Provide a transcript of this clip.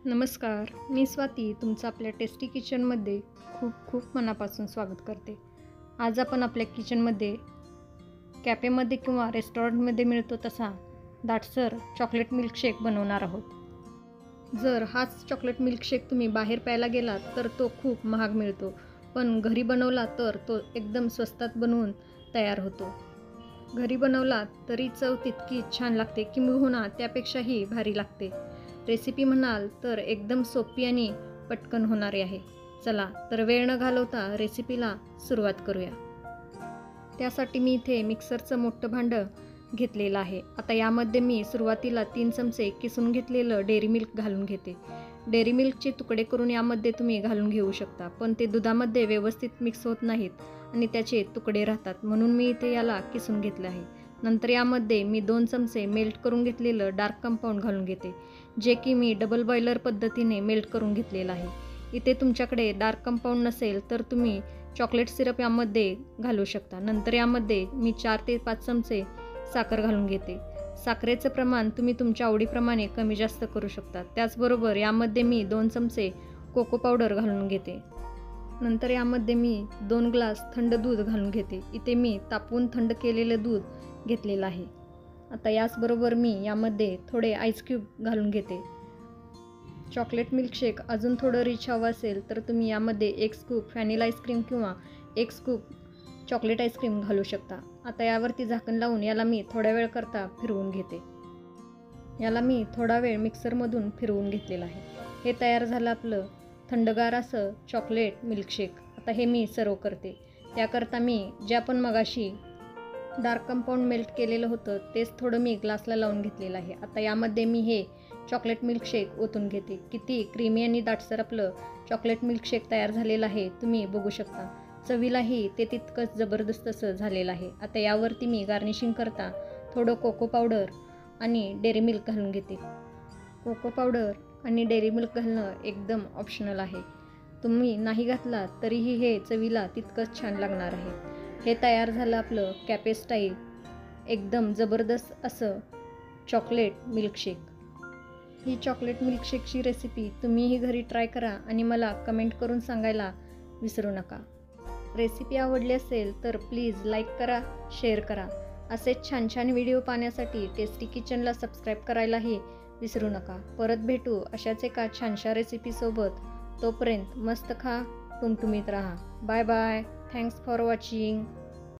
नमस्कार, मी स्वाती तुमचं आपल्या टेस्टी किचनमध्ये खूप खूप मनापासून स्वागत करते. आज आपण आपल्या किचनमध्ये कॅफेमध्ये किंवा रेस्टॉरंटमध्ये मिळतो तसा दाटसर चॉकलेट मिल्कशेक बनवणार आहोत. जर हाच चॉकलेट मिल्कशेक तुम्ही बाहेर प्यायला गेलात तर तो खूप महाग मिळतो, पण घरी बनवला तर तो एकदम स्वस्तात बनवून तयार होतो. घरी बनवला तरी चव तितकीच छान लागते, किंबहुना त्यापेक्षाही भारी लागते. रेसिपी म्हणाल तर एकदम सोपी आणि पटकन होणारी आहे. चला तर वेळ न घालवता रेसिपीला सुरुवात करूया. त्यासाठी मी इथे मिक्सरचं मोठं भांडं घेतलेलं आहे. आता यामध्ये मी सुरुवातीला 3 चमचे किसून घेतलेलं डेअरी मिल्क घालून घेते. डेअरी मिल्कचे तुकडे करून यामध्ये तुम्ही घालून घेऊ शकता, पण ते दुधामध्ये व्यवस्थित मिक्स होत नाहीत आणि त्याचे तुकडे राहतात, म्हणून मी इथे याला किसून घेतलं आहे. नंतर यामध्ये मी 2 चमचे मेल्ट करून घेतलेलं डार्क कंपाऊंड घालून घेते, जे की मी डबल बॉयलर पद्धतीने मेल्ट करून घेतलेलं आहे. इथे तुमच्याकडे डार्क कंपाऊंड नसेल तर तुम्ही चॉकलेट सिरप यामध्ये घालू शकता. नंतर यामध्ये मी 4 ते 5 चमचे साखर घालून घेते. साखरेचं प्रमाण तुम्ही तुमच्या आवडीप्रमाणे कमी जास्त करू शकता. त्याचबरोबर यामध्ये मी 2 चमचे कोको पावडर घालून घेते. नंतर यामध्ये मी 2 ग्लास थंड दूध घालून घेते. इथे मी तापवून थंड केलेलं दूध घेतलेलं आहे. आता याचबरोबर मी यामध्ये थोडे आईस क्यूब घालून घेते. चॉकलेट मिल्कशेक अजून थोडं रिच हवं असेल तर तुम्ही यामध्ये 1 स्कूप व्हॅनिला आईस्क्रीम किंवा 1 स्कूप चॉकलेट आईस्क्रीम घालू शकता. आता यावरती झाकण लावून याला मी थोड्या वेळ करता फिरवून घेते. याला मी थोडा वेळ मिक्सरमधून फिरवून घेतलेलं आहे. हे तयार झालं आपलं थंडगार असं चॉकलेट मिल्कशेक. आता हे मी सर्व करते. त्याकरता मी जे आपण मगाशी डार्क कंपाऊंड मेल्ट केलेलं होतं तेच थोडं मी ग्लासला लावून घेतलेलं आहे. आता यामध्ये मी हे चॉकलेट मिल्कशेक ओतून घेते. किती क्रीमी आणि दाटसर आपलं चॉकलेट मिल्कशेक तयार झालेलं आहे तुम्ही बघू शकता. चवीलाही ते तितकंच जबरदस्त असं झालेलं आहे. आता यावरती मी गार्निशिंग करता थोडं कोको पावडर आणि डेअरी मिल्क घालून घेते. कोको पावडर आणि डेअरी मिल्क घालणं एकदम ऑप्शनल आहे. तुम्ही नाही घातला तरीही हे चवीला तितकंच छान लागणार आहे. हे तयार झालं आपलं कॅफे स्टाईल एकदम जबरदस्त असं चॉकलेट मिल्कशेक. ही चॉकलेट मिल्कशेकची रेसिपी तुम्हीही घरी ट्राय करा आणि मला कमेंट करून सांगायला विसरू नका. रेसिपी आवडली असेल तर प्लीज लाईक करा, शेअर करा. असेच छान छान व्हिडिओ पाहण्यासाठी टेस्टी किचनला सबस्क्राईब करायलाही विसरू नका. परत भेटू अशाच एका छानशा रेसिपीसोबत. तोपर्यंत मस्त खा, टुमटुमीत राहा. Bye bye. Thanks for watching.